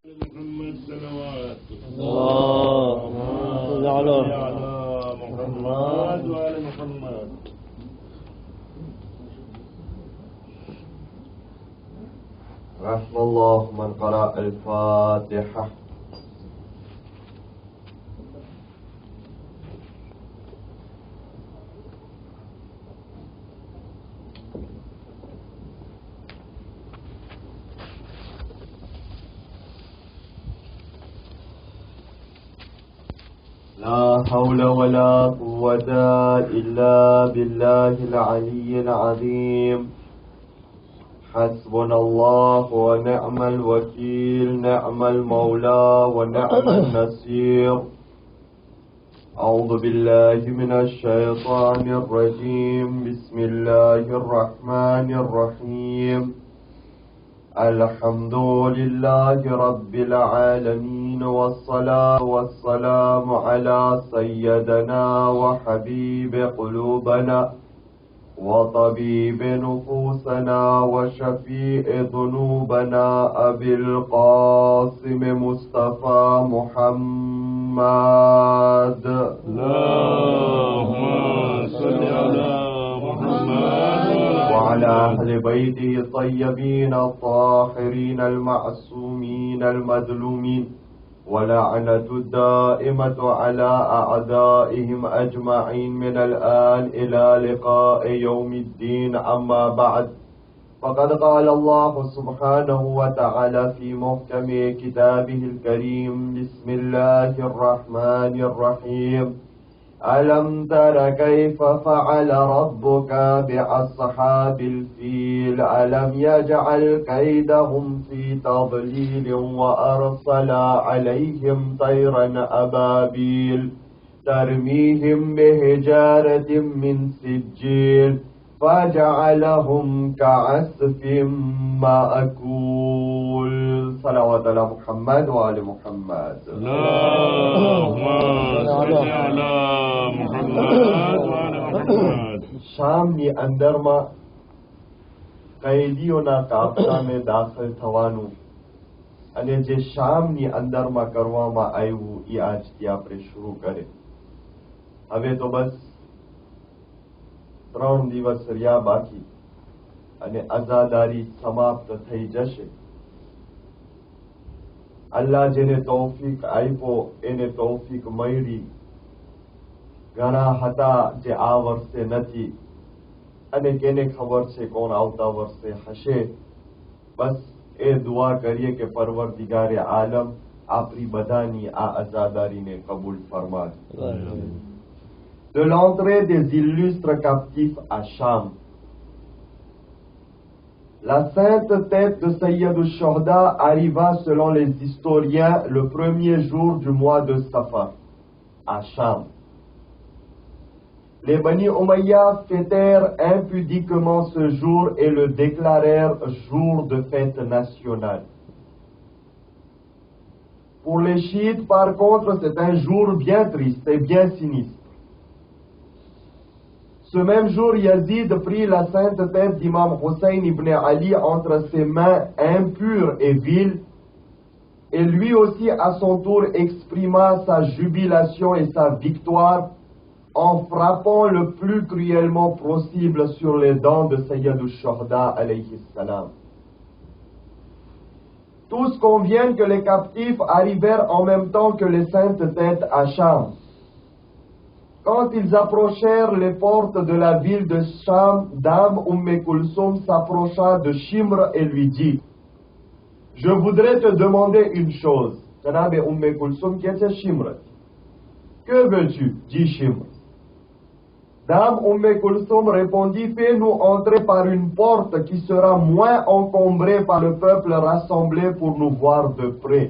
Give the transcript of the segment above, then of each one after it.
محمد صلوات اللهم صل على محمد وآل محمد. رحم الله من قرأ الفاتحة. لا حول ولا قوة إلا بالله العلي العظيم. حسبنا الله ونعم الوكيل، نعم المولى ونعم النصير. أعوذ بالله من الشيطان الرجيم. بسم الله الرحمن الرحيم. الحمد لله رب العالمين، والصلاة والسلام على سيدنا وحبيب قلوبنا وطبيب نفوسنا وشفيع ذنوبنا أبي القاسم مصطفى محمد. اللهم صل على محمد وعلى أهل بيته الطيبين الطاهرين المعصومين المظلومين، ولعنة الدائمة على أعدائهم أجمعين من الآن إلى لقاء يوم الدين. أما بعد، فقد قال الله سبحانه وتعالى في محكم كتابه الكريم: بسم الله الرحمن الرحيم. ألم تر كيف فعل ربك بأصحاب الفيل؟ ألم يجعل كيدهم في تضليل وأرسل عليهم طيرا أبابيل ترميهم بحجارة من سجيل فجعلهم كعصف مأكول. صلوات على محمد وآل محمد. اللهم صل على محمد وآل محمد. شام ની અંદરમાં કૈદીઓના કાફલાને દાખલ થવાનું અને જે શામની અંદરમાં કરવામાં આવ્યું એ આજથી આપણે શરૂ કરે. હવે તો બસ 3 દિવસ રહ્યા બાકી અને આઝાદારી સમાપ્ત થઈ જશે. અલ્લાહ જેને તૌફીક આપ્યો એને તૌફીક મળી. ઘણા હતા જે આ વર્ષે નથી અને કેને ખબર છે કોણ આવતા વર્ષે હશે. બસ એ દુઆ કરીએ કે પરવરદિગારે આલમ આપણી બધાની આ આઝાદારીને કબૂલ ફરમાવે. De l'entrée des illustres captifs à Cham. La sainte tête de Sayyid al-Shuhada arriva selon les historiens le premier jour du mois de Safar à Cham. Les Bani Umayya fêtèrent impudiquement ce jour et le déclarèrent jour de fête nationale. Pour les chiites, par contre, c'est un jour bien triste et bien sinistre. Ce même jour, Yazid prit la sainte tête d'Imam Hussein ibn Ali entre ses mains impures et viles, et lui aussi à son tour exprima sa jubilation et sa victoire en frappant le plus cruellement possible sur les dents de Sayyid al-Shuhada alayhi salam. Tous conviennent que les captifs arrivèrent en même temps que les saintes têtes à Cham. Quand ils approchèrent les portes de la ville de Cham, Dame Kulsoum s'approcha de Shimr et lui dit: Je voudrais te demander une chose. Janabe Kulsoum qui était Shimr. Que veux-tu? Dit Shimr. Dame Kulsoum répondit: Fais-nous entrer par une porte qui sera moins encombrée par le peuple rassemblé pour nous voir de près.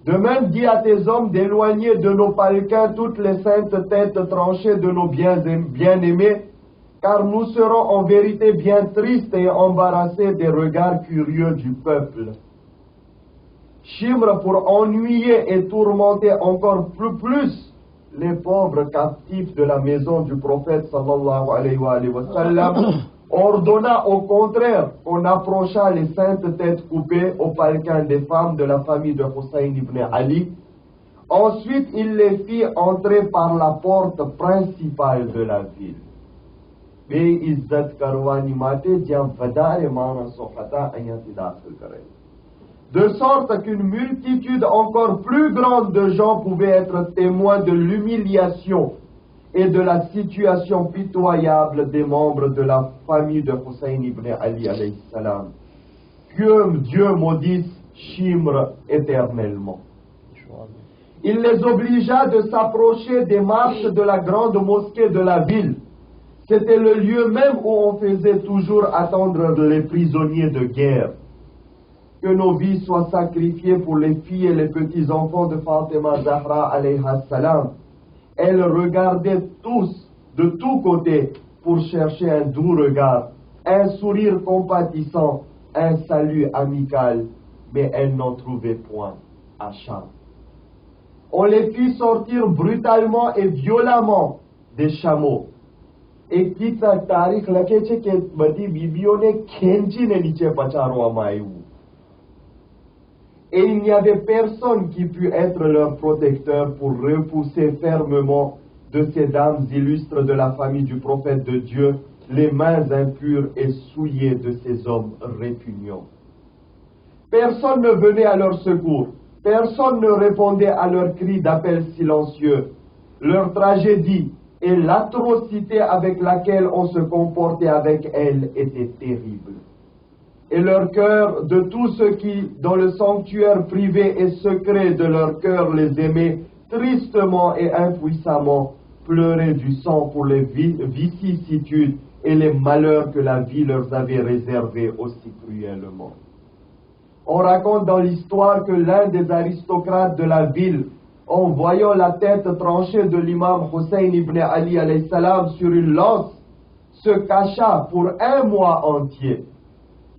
De même, dis à tes hommes d'éloigner de nos palquins toutes les saintes têtes tranchées de nos bien-aimés, car nous serons en vérité bien tristes et embarrassés des regards curieux du peuple. Shimr, pour ennuyer et tourmenter encore plus les pauvres captifs de la maison du prophète sallallahu alayhi wa sallam, ordonna au contraire qu'on approchât les saintes têtes coupées au palquin des femmes de la famille de Hussein ibn Ali. Ensuite, il les fit entrer par la porte principale de la ville. De sorte qu'une multitude encore plus grande de gens pouvaient être témoins de l'humiliation et de la situation pitoyable des membres de la famille de Hussein ibn Ali alayhi salam. Que Dieu maudisse Shimr éternellement. Il les obligea de s'approcher des marches de la grande mosquée de la ville. C'était le lieu même où on faisait toujours attendre les prisonniers de guerre. Que nos vies soient sacrifiées pour les filles et les petits-enfants de Fatima Zahra alayha salam. Elles regardaient tous, de tous côtés, pour chercher un doux regard, un sourire compatissant, un salut amical, mais elles n'en trouvaient point à Cham. On les fit sortir brutalement et violemment des chameaux. Et quitte à Tariq Lakeche que Badi Bibione Kenji ne niche Pacharo Amaïou. Et il n'y avait personne qui pût être leur protecteur pour repousser fermement de ces dames illustres de la famille du prophète de Dieu les mains impures et souillées de ces hommes répugnants. Personne ne venait à leur secours, personne ne répondait à leurs cris d'appel silencieux. Leur tragédie et l'atrocité avec laquelle on se comportait avec elles était terrible. Et leur cœur, de tous ceux qui, dans le sanctuaire privé et secret de leur cœur, les aimaient tristement et impuissamment, pleurait du sang pour les vicissitudes et les malheurs que la vie leur avait réservés aussi cruellement. On raconte dans l'histoire que l'un des aristocrates de la ville, en voyant la tête tranchée de l'imam Hussein ibn Ali alayhi salam sur une lance, se cacha pour un mois entier.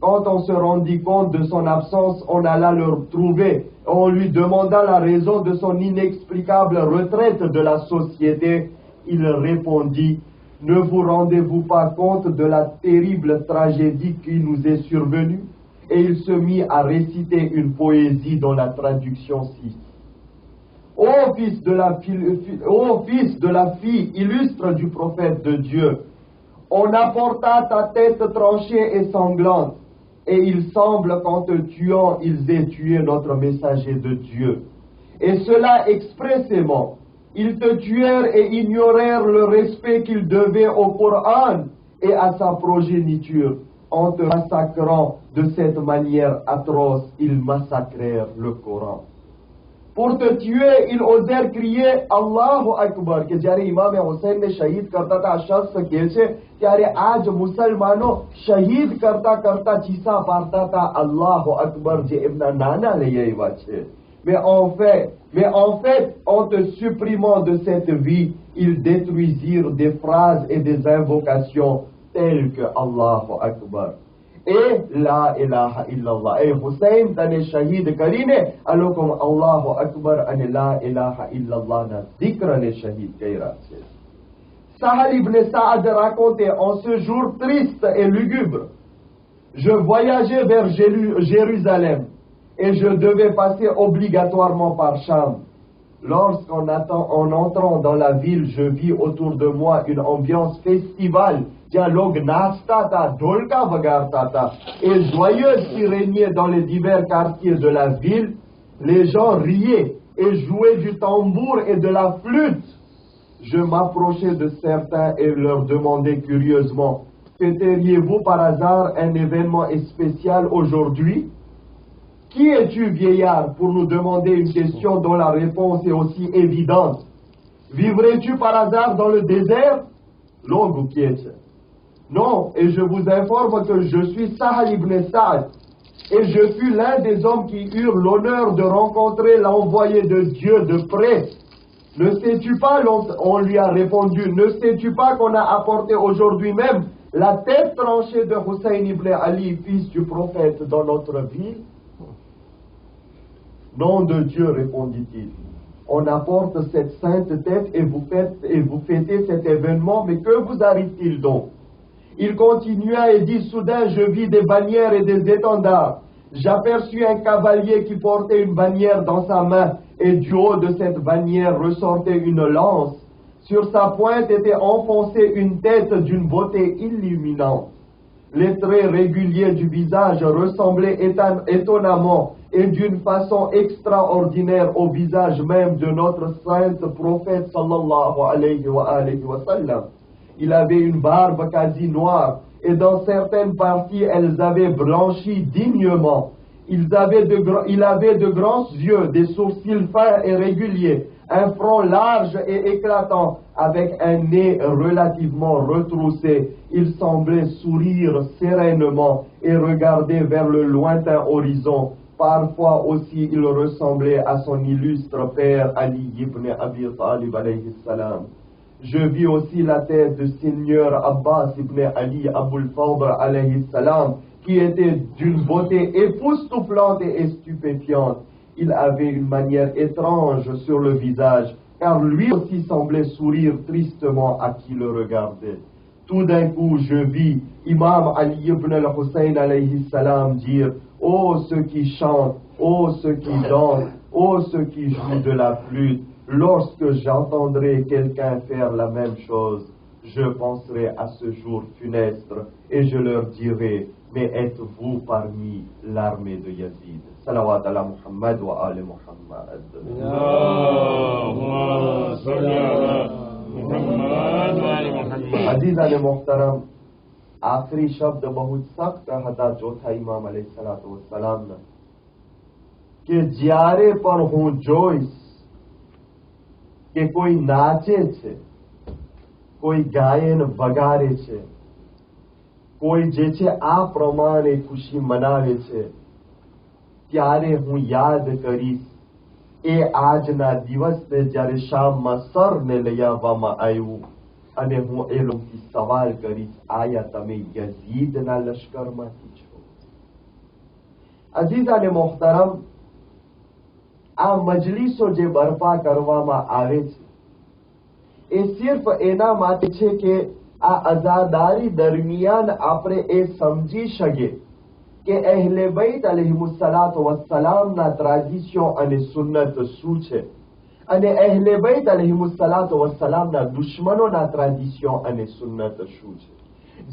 Quand on se rendit compte de son absence, on alla le trouver. On lui demanda la raison de son inexplicable retraite de la société. Il répondit: ne vous rendez-vous pas compte de la terrible tragédie qui nous est survenue? Et il se mit à réciter une poésie dont la traduction cite: Ô fils de la fille illustre du prophète de Dieu, on apporta ta tête tranchée et sanglante, et il semble qu'en te tuant, ils aient tué notre messager de Dieu. Et cela expressément. Ils te tuèrent et ignorèrent le respect qu'ils devaient au Coran et à sa progéniture. En te massacrant de cette manière atroce, ils massacrèrent le Coran. Pour te tuer, ils osèrent crier Allahu Akbar, que jare Imam Hussein ne shahid karta tha shakhs ke che ત્યારે આજ મુસલમાનો શહીદ કરતા કરતા ચીસા પાડતા હતા Allahu Akbar જે એમના નાના લઈ આવ્યા છે. Mais en fait, en te supprimant de cette vie, ils détruisirent des phrases et des invocations telles que Allahu Akbar et La ilaha illallah. Et Hussein tane shahid karine, alors comme Allahu Akbar ane La ilaha illallah na dhikra ne shahid kaira છે. Sahal ibn Sa'ad racontait en ce jour triste et lugubre: je voyageais vers Jérusalem et je devais passer obligatoirement par Cham. Lorsqu'en entrant dans la ville, je vis autour de moi une ambiance festivale, dialogue nastata, dolka vagartata, et joyeuse qui régnait dans les divers quartiers de la ville. Les gens riaient et jouaient du tambour et de la flûte. Je m'approchais de certains et leur demandais curieusement: fêteriez-vous par hasard un événement spécial aujourd'hui? Qui es-tu, vieillard, pour nous demander une question dont la réponse est aussi évidente? Vivrais-tu par hasard dans le désert? Longue ou quiète? Non, et je vous informe que je suis Sahal ibn Sa'ad, et je fus l'un des hommes qui eurent l'honneur de rencontrer l'envoyé de Dieu de près. Ne sais-tu pas, on lui a répondu, ne sais-tu pas qu'on a apporté aujourd'hui même la tête tranchée de Hussein ibn Ali, fils du prophète, dans notre ville? Nom de Dieu, répondit-il, on apporte cette sainte tête et vous fêtez cet événement, mais que vous arrive-t-il donc? Il continua et dit, soudain je vis des bannières et des étendards. J'aperçus un cavalier qui portait une bannière dans sa main, et du haut de cette bannière ressortait une lance. Sur sa pointe était enfoncée une tête d'une beauté illuminante. Les traits réguliers du visage ressemblaient étonnamment et d'une façon extraordinaire au visage même de notre sainte prophète sallallahu alayhi wa sallam. Il avait une barbe quasi noire et dans certaines parties elles avaient blanchi dignement. Il avait de grands yeux, des sourcils fins et réguliers, un front large et éclatant, avec un nez relativement retroussé. Il semblait sourire sereinement et regarder vers le lointain horizon. Parfois aussi il ressemblait à son illustre père Ali ibn Abi Talib alayhi salam. Je vis aussi la tête du seigneur Abbas ibn Ali Abul Fadl alayhi salam, qui était d'une beauté époustouflante et stupéfiante. Il avait une manière étrange sur le visage, car lui aussi semblait sourire tristement à qui le regardait. Tout d'un coup, je vis Imam Ali ibn al-Hussein alayhi salam dire, ô ceux qui chantent, ô ceux qui dansent, ô ceux qui jouent de la flûte, lorsque j'entendrai quelqu'un faire la même chose, je penserai à ce jour funeste et je leur dirai, mais êtes-vous parmi l'armée de Yazid? Salawat ala Muhammad wa ali Muhammad. Allahumma salli ala Muhammad wa ali Muhammad. अजीज़ान मोहतरम, आखिरी शब्द बहुत सख्त હતા ચોથા ઇમામ અલૈહિસ્સલાતુ વસ્સલામના કે જ્યારે પણ હું જોઈશ કે કોઈ નાચે છે, કોઈ ગાયન વગાડે છે, કોઈ જે છે આ પ્રમાણે ખુશી મનાવે છે, ત્યારે હું યાદ કરીશ એ આજના દિવસને જ્યારે શામમાં સરને લઈ આવવામાં આવ્યું અને હું એ લોકોથી સવાલ કરીશ, આયા તમે યઝીદના લશ્કરમાંથી છો? અઝીઝાને મોહતરમ, આ મજલિસો જે બરપા કરવામાં આવે છે એ સિર્ફ એના માટે છે કે આ અઝાદારી દરમિયાન આપણે એ સમજી શકીએ કે અહેલે બૈત અલૈહિસ્સલાતુ વસ્સલામના ટ્રાડિશન અને સુન્નત શું છે અને અહેલે બૈત અલૈહિસ્સલાતુ વસ્સલામના દુશ્મનોના ટ્રાડિશન અને સુન્નત શું છે,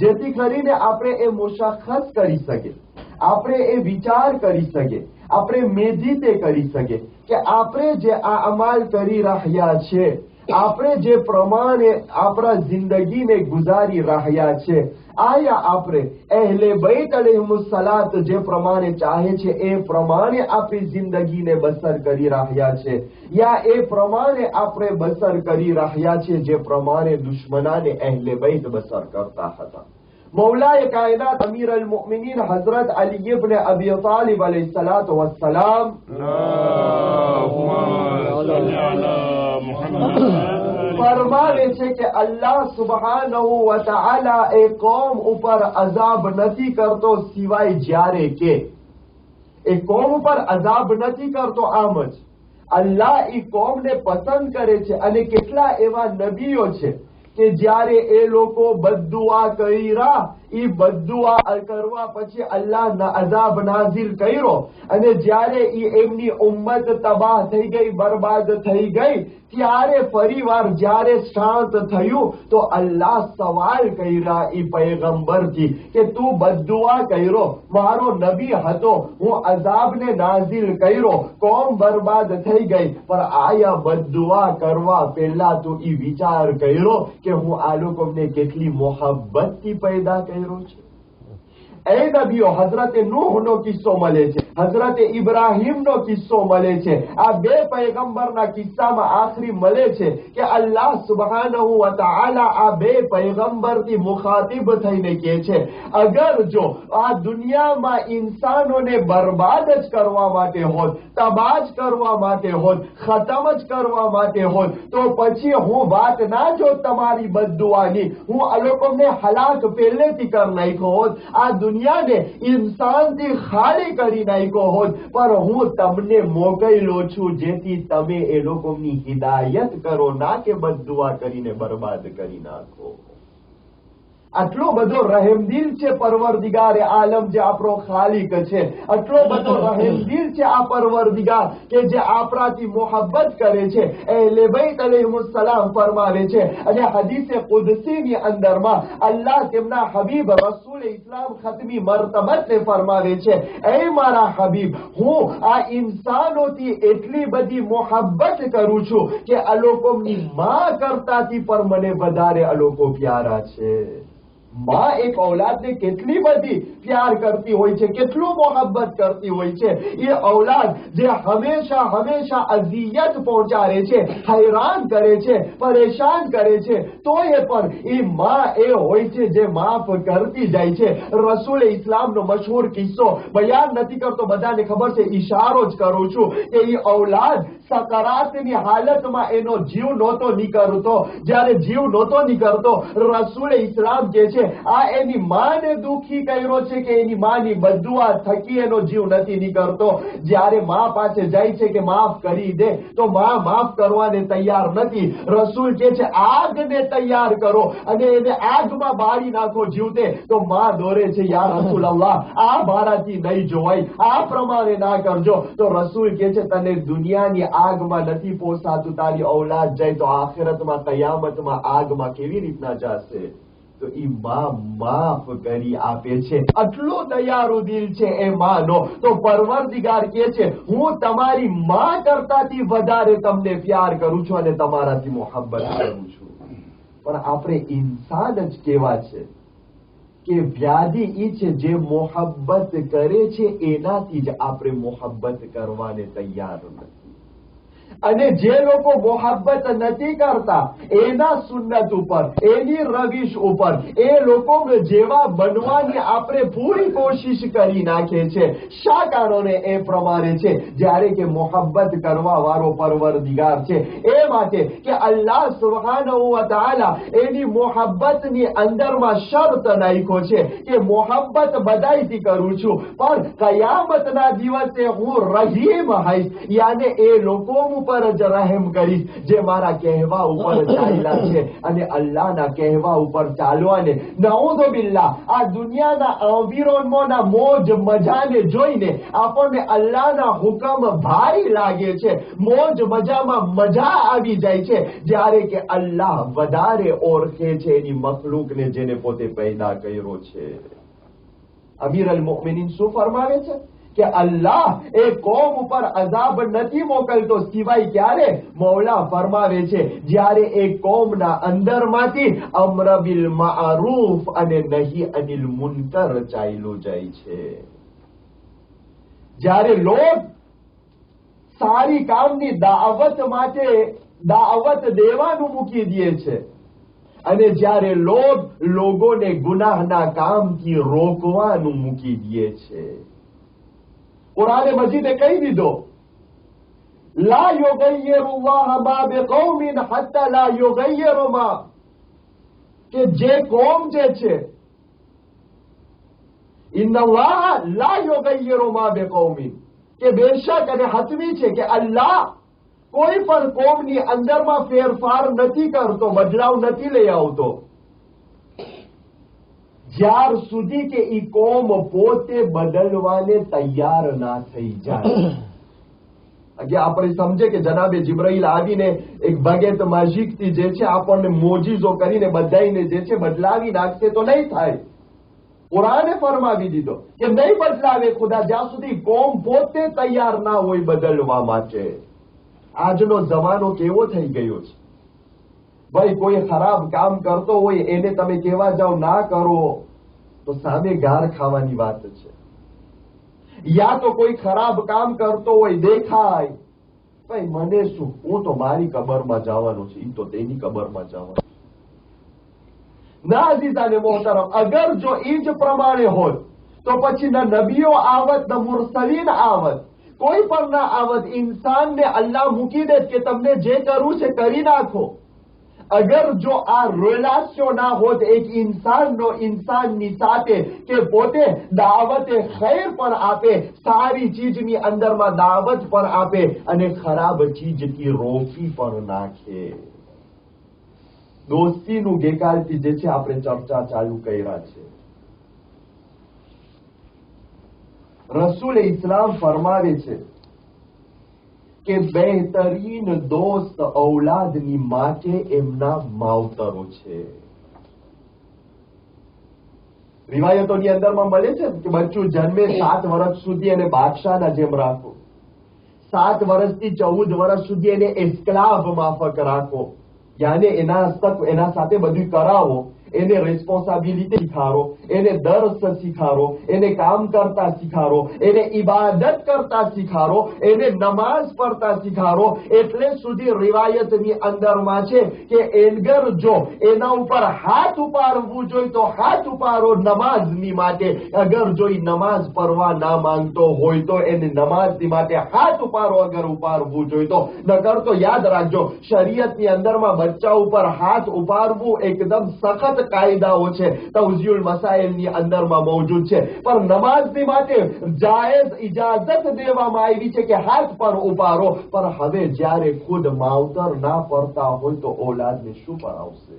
જેથી કરીને આપણે એ મુશખ્ખસ કરી શકીએ, આપણે એ વિચાર કરી શકીએ, આપણે મેડિતે કરી શકીએ કે આપણે જે આ અમલ કરી રહ્યા છે, આપણે જે પ્રમાણે આપણા જિંદગીને ગુજારી રહ્યા છે, આયા આપણે અહેલે બૈત અલૈહિસ્સલાત જે પ્રમાણે ચાહે છે એ પ્રમાણે આપણી જિંદગીને બસર કરી રહ્યા છે, યા એ પ્રમાણે આપણે બસર કરી રહ્યા છે જે પ્રમાણે દુશ્મનાને અહેલે બૈત બસર કરતા હતા. मौलाए कायनात अमीर अल मोमिनीन हजरत अली इब्न अबी तालिब अलैहिस्सलातु वस्सलाम फरमावे छे के अल्लाह सुब्हानहु व तआला ए कौम ऊपर अजाब નથી કરતો સિવાય જ્યારે કે એ કોમ ઉપર અજાબ નથી કરતો, આમ જ અલ્લાહ ઈ કોમને પસંદ કરે છે અને કેટલા એવા નબીઓ છે કે જ્યારે એ લોકો બદ્દુઆ કર્યા, ઈ બદ્દુઆ કરવા પછી અલ્લાહ અઝાબ નાઝિલ કર્યો અને જ્યારે ઈ એમની ઉમ્મત તબાહ થઈ ગઈ, બરબાદ થઈ ગઈ, ત્યારે ફરીવાર જ્યારે શાંત થયું તો અલ્લાહ સવાલ કર્યા ઈ પૈગંબરથી કે તું બદ્દુઆ કર્યો, મારો નબી હતો, હું અઝાબને નાઝિલ કર્યો, કોમ બરબાદ થઈ ગઈ, પણ આયા બદ્દુઆ કરવા પહેલા તું ઈ વિચાર કર્યો કે હું આ લોકોને કેટલી મોહબ્બતથી पैदा કર્યો છે? એ નબીઓ હઝરત નૂહનો કિસ્સો મળે છે, હઝરત ઇબ્રાહીમનો કિસ્સો મળે છે, આ બે પૈગંબરના કિસ્સામાં આખરી મળે છે કે અલ્લાહ સુબ્હાનહુ વ તઆલા આ બે પૈગંબરથી મુખાતિબ થઈને કહે છે, અગર જો આ દુનિયામાં ઇન્સાનોને બરબાદ જ કરવા માટે હોત, તબાહ જ કરવા માટે હોત, ખતમ જ કરવા માટે હોત, તો પછી હું વાત ના જો તમારી બદ્દુઆની, હું આ લોકોને હલાક પહેલેથી કર નાખ્યો હોત, આ દુનિયાને ઇન્સાનથી ખાલી કરી નાખ્યો હોત, પણ હું તમને મોકલ્યો છું જેથી તમે એ લોકોની હિદાયત કરો, ના કે બદ્દુઆ કરીને બરબાદ કરી નાખો. આટલો બધો રહેમદિલ છે પરવરદિગારે આલમ જે આપણો ખાલિક છે, આટલો બધો રહેમદિલ છે આ પરવરદિગાર કે જે આપણાથી મોહબ્બત કરે છે. અહેલે બૈત અલૈહિસ્સલામ ફરમાવે છે અને હદીસે કુદસીની અંદરમાં અલ્લાહ તેમના હબીબ રસૂલ ઇસ્લામ ખતમી મરતબતને ફરમાવે છે, એ મારા હબીબ, હું આ ઇન્સાનોથી એટલી બધી મોહબ્બત કરું છું કે આ લોકોની માં કરતાથી પણ મને વધારે આ લોકો પ્યારા છે. માં એક ઔલાદને કેટલી બધી પ્યાર કરતી હોય છે, કેટલું મોહબ્બત કરતી હોય છે. એ ઔલાદ જે હંમેશા હંમેશા અઝિયત પહોંચાડે છે, હેરાન કરે છે, પરેશાન કરે છે, તો એ પણ એ માં એ હોય છે જે માફ કરતી જાય છે. રસૂલ ઇસ્લામનો મશહૂર કિસ્સો બયાન નથી કરતો, બધાને ખબર છે, ઈશારો જ કરું છું કે એ ઔલાદ સકરાતની હાલતમાં એનો જીવ નહોતો નીકળતો. જ્યારે જીવ નહોતો નીકળતો, રસૂલ ઇસ્લામ કે છે આ એની માને દુખી કર્યો છે કે એની માની બદુઆ થકી એનો જીવ નથી નીકળતો. જ્યારે માં પાસે જાય છે કે માફ કરી દે, તો માં માફ કરવાને તૈયાર નથી. રસૂલ કે છે આગને તૈયાર કરો અને એને આગમાં બાળી નાખો જીવતે. તો માં દોરે છે, યા રસૂલ અલ્લાહ, આ મારાથી નહીં જોવાય, આ પ્રમાણે ના કરજો. તો રસૂલ કે છે તને દુનિયાની આગમાં નથી પોસાતું, તારી ઔલાદ જાય તો આખિરતમાં કયામતમાં આગમાં કેવી રીતના જશે? તો ઈ માં માફ કરી આપે છે. આટલું દયાળુ દિલ છે એ માનો. તો પરવરદિગાર કે છે હું તમારી માં કરતાથી વધારે તમને પ્યાર કરું છું અને તમારાથી મોહબ્બત કરું છું. પણ આપણે ઇન્સાન જ કેવા છે કે વ્યાધિ ઈ છે જે મોહબ્બત કરે છે એનાથી જ આપણે મોહબ્બત કરવાને તૈયાર નથી. અને જે લોકો મોહબ્બત નથી કરતા એના સુન્નત ઉપર, એની રવિશ ઉપર એ લોકો જેવા બનવાની આપણે પૂરી કોશિશ કરી નાખે છે. શા કારણે એ પ્રમાણે છે? જ્યારે કે મોહબ્બત કરવા વાળો પરવરદિગાર છે. એ માટે કે અલ્લાહ સુબ્હાનહુ વ તઆલા એની મોહબ્બતની અંદરમાં શરત નાખ્યો છે કે મોહબ્બત બધાયથી કરું છું, પણ કયામતના દિવસે હું રહીમ હઈશ, યાને એ લોકો ઉપર જ રહેમ કરીશ જે મારા કહેવા ઉપર ચાલ્યા છે. અને અલ્લાહના કહેવા ઉપર ચાલવાને નઉઝુ બિલ્લાહ આ દુનિયાના એન્વિરોન્મેન્ટના મોજ મજાને જોઈને આપણને અલ્લાહના હુકમ ભારી લાગે છે, મોજ મજામાં મજા આવી જાય છે. જ્યારે કે અલ્લાહ વધારે ઓળખે છે એની મખલુકને જેને પોતે પેદા કર્યો છે. અમીર અલ મુમિનીન શું ફરમાવે છે કે અલ્લાહ એ કોમ ઉપર અઝાબ નથી મોકલતો સિવાય ક્યારે? મૌલા ફરમાવે છે જ્યારે એ કોમના અંદરમાંથી અમ્ર બિલ મારૂફ અને નહી અનિલ મુનકર ચાલ્યો જાય છે. જ્યારે લોક સારી કામની દાવત માટે દાવત દેવાનું મૂકી દે છે અને જ્યારે લોકોને ગુનાહના કામથી રોકવાનું મૂકી દે છે. કુરાને મજીદે કહી દીધો લા યુગય્યિરુલ્લાહ મા બિકૌમિન હત્તા લા યુગય્યિરુ મા, કે જે કોમ જે છે ઇન્નલ્લાહ લા યુગય્યિરુ મા બિકૌમિન, કે બેશક અને હતમી છે કે અલ્લાહ કોઈ પણ કોમની અંદરમાં ફેરફાર નથી કરતો, બદલાવ નથી લઈ આવતો જ્યાર સુધી કે ઈ કોમ પોતે બદલવાને તૈયાર ના થઈ જાય. અગે આપણે સમજે કે જનાબે જિબ્રાઈલ આવીને એક બગેત માજીકથી જે છે આપણને મોજીઝો કરીને બધાઈને જે છે બદલાવી નાખશે તો નહીં થાય. કુરાને ફરમાવી દીધો કે નહીં બદલાવે ખુદા જ્યાં સુધી કોમ પોતે તૈયાર ના હોય બદલવા માટે. આજનો જમાનો કેવો થઈ ગયો છે ભાઈ, કોઈ ખરાબ કામ કરતો હોય એને તમે કહેવા જાઓ ના કરો તો સામે ગાર ખાવાની વાત છે. યા તો કોઈ ખરાબ કામ કરતો હોય દેખાય, ભાઈ મને શું, હું તો મારી કબરમાં જવાનું છે, ઈ તો તેની કબરમાં જવાનું. ના અઝીઝાને મોહતરમ, અગર જો ઈ જ પ્રમાણે હોત તો પછી ના નબીઓ આવત ના મુરસલીન આવત, કોઈ પણ ના આવત. ઇન્સાનને અલ્લાહ મૂકી દે કે તમને જે કરવું છે કરી નાખો. અગર જો આ રિલેશન ના હોત એક ઇન્સાનનો ઇન્સાનની સાથે કે પોતે દાવતે ખૈર પણ આપે, સારી ચીજની અંદરમાં દાવત પણ આપે અને ખરાબ ચીજથી રોકી પણ નાખે. દોસ્તીનું ગઈકાલથી જે છે આપણે ચર્ચા ચાલુ કર્યા છે. રસૂલ ઇસ્લામ ફરમાવે છે કે બહેતરીન દોસ્ત ઔલાદની માટે એમના માવતરો છે. રિવાયતોની અંદરમાં મળે છે કે બચ્ચું જન્મે 7 વર્ષ સુધી એને બાદશાહના જેમ રાખો, 7 વર્ષથી 14 વર્ષ સુધી એને એસ્ક્લાવ માફક રાખો, યાને એના સાથે બધું કરાવો, એને રિસ્પોન્સિબિલિટી શીખાડો, એને દર્સ શીખાડો, એને કામ કરતા શીખાડો, એને ઇબાદત કરતા શીખાડો, એને નમાઝ પડતા શીખાડો. એટલે સુધી રિવાયતની અંદરમાં છે કે એનગર જો એના ઉપર હાથ ઉપાડવું જોઈએ તો હાથ ઉપાડો નમાઝની માટે. અગર જો એ નમાઝ પડવા ના માંગતો હોય તો એને નમાઝની માટે હાથ ઉપાડો. અગર ઉપાડવું જોઈએ તો, નકર તો યાદ રાખજો શરીયતની અંદરમાં બચ્ચા ઉપર હાથ ઉપાડવું એકદમ સખત કાયદાઓ છે, તવઝીઉલ મસાઇલની અંદરમાં મૌજૂદ છે. પણ નમાઝની માટે જાયઝ ઇજાઝત દેવામાં આવી છે કે હાથ પર ઉપાડો. પણ હવે જ્યારે ખુદ માવતર ના પડતા હોય તો ઔલાદને શું પડાવશે?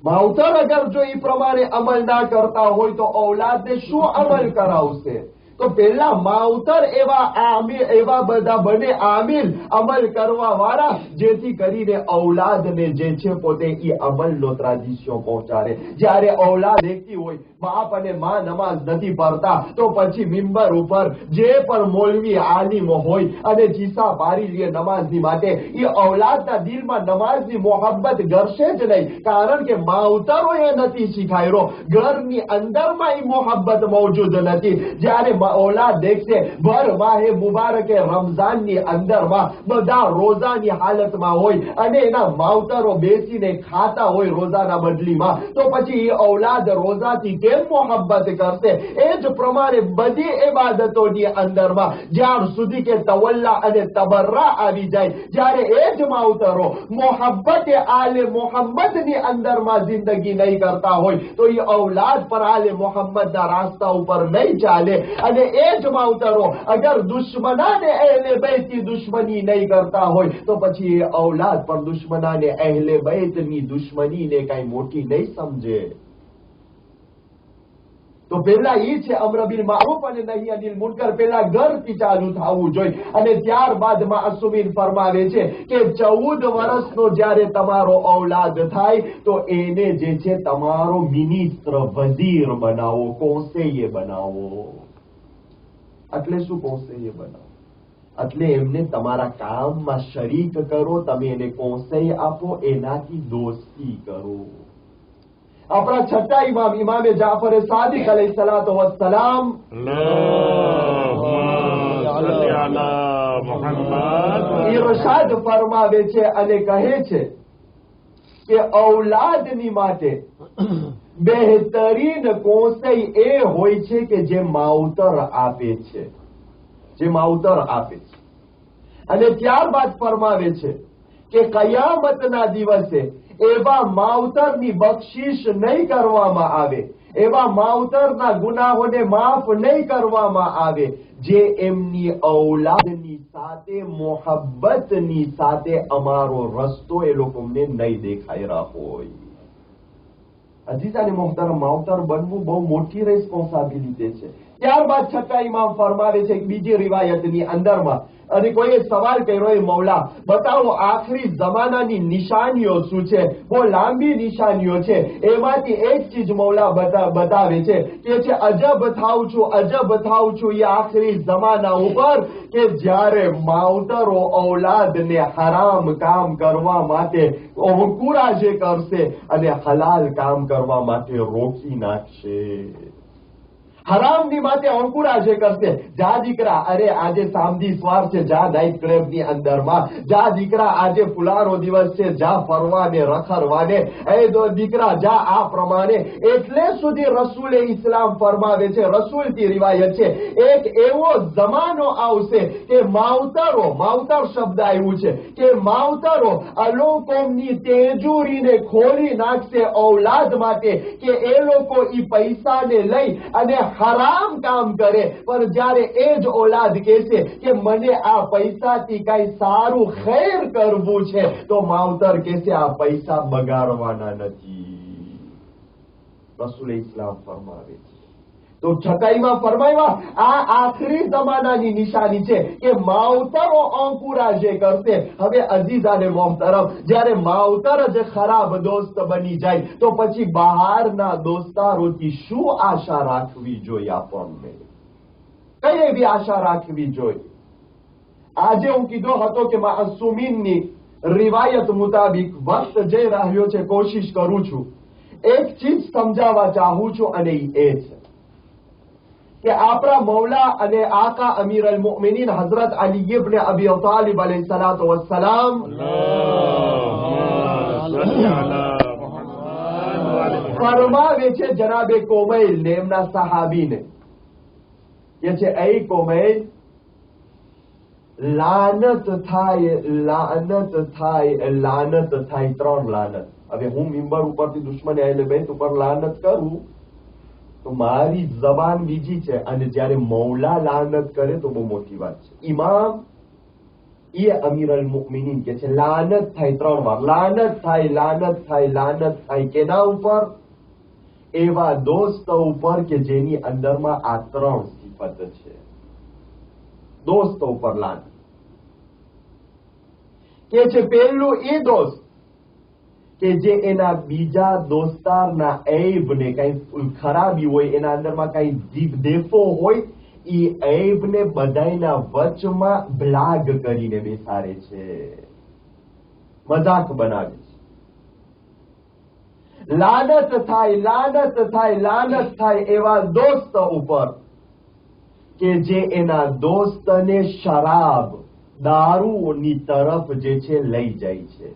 માવતર અગર જો એ પ્રમાણે અમલ ના કરતા હોય તો ઔલાદને શું અમલ કરાવશે? તો પેલા માવતર એવા બધા બને આમિલ અમલ કરવા વાળા, જેથી કરીને ઔલાદને જે છે પોતે એ અમલનો ત્રાદિશ્યો પહોંચાડે. જ્યારે ઔલાદ દેખતી હોય બાપ અને માં નમાઝ નથી પડતા તો પછી મિંબર ઉપર જે પણ મૌલવી આલિમ હોય અને ચીસા પારી લે નમાઝની માટે, એ ઔલાદના દિલમાં નમાઝની મોહબ્બત ગરશે જ નહીં. કારણ કે માવતરોએ નથી શીખાયો, ઘરની અંદરમાં એ મોહબ્બત મોજૂદ નથી. જ્યારે ઔલાદ દેખશે ભર માહે મુબારકે રમઝાનની અંદરમાં બધા રોઝાની હાલતમાં હોય અને એના માવતરો બેસીને ખાતા હોય રોઝાના બદલીમાં, તો પછી એ ઔલાદ રોઝાથી કેમ મોહબ્બત કરશે? એ જ પ્રમાણે બધી ઇબાદતોની અંદરમાં જ્યાં સુધી કે તવલ્લા અને તબર્રા આવી જાય, જ્યારે એ જ માવતરો મોહબ્બતે આલે મોહમ્મદની અંદરમાં જિંદગી નહીં કરતા હોય તો એ ઔલાદ પર આલે મોહમ્મદના રાસ્તા ઉપર નહીં ચાલે. અને એ જ માવતરો અગર દુશ્મનાને અહેલે બેતની દુશ્મની નહીં કરતા હોય તો પછી એ ઔલાદ પર દુશ્મનાને અહેલે બેતની દુશ્મનીને કઈ મોટી નહીં સમજે. તો પેલા એ છે અમ્ર બિલ મારૂફ અને નહી અનિલ મુનકર પેલા ઘરથી ચાલુ થવું જોઈએ. અને ત્યારબાદ માસુમીન ફરમાવે છે કે 14 વર્ષનો જ્યારે તમારો ઔલાદ થાય તો એને જે છે તમારો મિનિસ્ટર વઝીર બનાવો, કોન્સેયર બનાવો. એટલે શું કોન્સેયર બનાવો? એટલે એમને તમારા કામમાં શરીક કરો, તમે એને કોન્સેયર આપો, એનાથી દોસ્તી કરો. આપણા છઠ્ઠા ઇમામ ઇમામે જાફર સાદિક અલૈહિ સલાતો વસ્સલામ ઇરશાદ ફરમાવે છે અને કહે છે કે ઔલાદની માટે બહેતરીન કોન્સેય એ હોય છે કે જે માવતર આપે છે, જે માવતર આપે છે. અને ત્યારબાદ ફરમાવે છે કે કયામતના દિવસે એવા માવતરની બક્ષિશ નહીં કરવામાં આવે, એવા માવતરના ગુનાહોને માફ નહીં કરવામાં આવે જે એમની ઔલાદની સાથે મોહબ્બતની સાથે અમારો રસ્તો એ લોકોને નહીં દેખાઈ રહ્યો હોય. અજીઝાને મોહતરમ, માવતર બનવું બહુ મોટી રિસ્પોન્સિબિલિટી છે. ત્યારબાદ છઠ્ઠા ઇમામ ફરમાવે છે બીજી રિવાયતની અંદરમાં, અને કોઈએ સવાલ કર્યો, એ મૌલા બતાવો આખરી જમાનાની નિશાનીઓ શું છે? બહુ લાંબી નિશાનીઓ છે. એમાંથી એક ચીજ મૌલા બતાવે છે કે છે અજબ થાઉં છું એ આખરી જમાના ઉપર કે જ્યારે માવતરો ઔલાદને હરામ કામ કરવા માટે અંકુરાજે કરશે અને હલાલ કામ કરવા માટે રોકી નાખશે. હરામની માટે અંકુરાજે કરશે. જા દીકરા, અરે આજે સામદી સ્વાર છે, જા નાઇટ ક્લબની અંદરમાં, જા દીકરા આજે ફુલારો દિવસ છે, જા ફરવાને રખડવાને, એ દીકરા જા આ પ્રમાણે. એટલે સુધી રસૂલે ઇસ્લામ ફરમાવે છે, રસૂલથી રિવાયત છે, એક એવો જમાનો આવશે કે માવતર શબ્દ આવ્યું છે કે માવતરો અલોકોમની તેજુરીને ખોલી નાખશે ઔલાદ માટે કે એ લોકો ઈ પૈસાને લઈ અને હરામ કામ કરે, પણ જ્યારે એ જ ઓલાદ કહેશે કે મને આ પૈસાથી કઈ સારું ખૈર કરવું છે, તો માવતર કહેશે આ પૈસા બગાડવાના નથી. રસૂલ ઇસ્લામ ફરમાવે છે. તો છકાઈમાં ફરમાવ્યા આ આખરી જમાનાની નિશાની છે કે માવતરો અંકુરા જે કરશે. હવે અઝીઝ અને મોહતરમ, જ્યારે માવતર જ ખરાબ દોસ્ત બની જાય તો પછી બહારના દોસ્તારોથી શું આશા રાખવી જોઈએ? આપણને કઈ એવી આશા રાખવી જોઈએ? આજે હું કીધો હતો કે માસુમીનની રિવાયત મુતાબિક વક્ત જઈ રહ્યો છે, કોશિશ કરું છું એક ચીજ સમજાવવા ચાહું છું, અને એ છે કે આપણા મૌલા અને આકા અમીર અલ મુમિનીન હઝરત અલી ઇબ્ન અબી તાલિબ અલૈહિ સલાતો વસ્સલામ ફરમાવે છે જનાબે કોમૈલ ને એમના સહાબીને કે છે એ કોમૈલ, લાનત થાય, લાનત થાય, લાનત થાય, 3 લાનત. હવે હું મિંબર ઉપરથી દુશ્મન અહેલે બેત ઉપર લાનત કરું તો મારી જબાન બીજી છે, અને જ્યારે મૌલા લાનત કરે તો બહુ મોટી વાત છે. ઇમામ એ અમીર અલ મુમિનીન કે છે લાનત થાય 3 વાર, લાનત થાય, લાનત થાય, લાનત થાય. કેના ઉપર? એવા દોસ્ત ઉપર કે જેની અંદરમાં આ 3 સિફત છે. દોસ્ત ઉપર લાનત કે છે પહેલું એ દોસ્ત કે જે એના બીજા દોસ્તારના ઐબને કઈ ખરાબી હોય, એના અંદરમાં કઈ દેફો હોય, એ ઐબને બધાયના વચમાં બ્લાગ કરીને બેસાડે છે, મજાક બનાવે છે. લાનત થાય, લાનત થાય, લાનત થાય એવા દોસ્ત ઉપર કે જે એના દોસ્તને શરાબ, દારૂની તરફ જે છે લઈ જાય છે.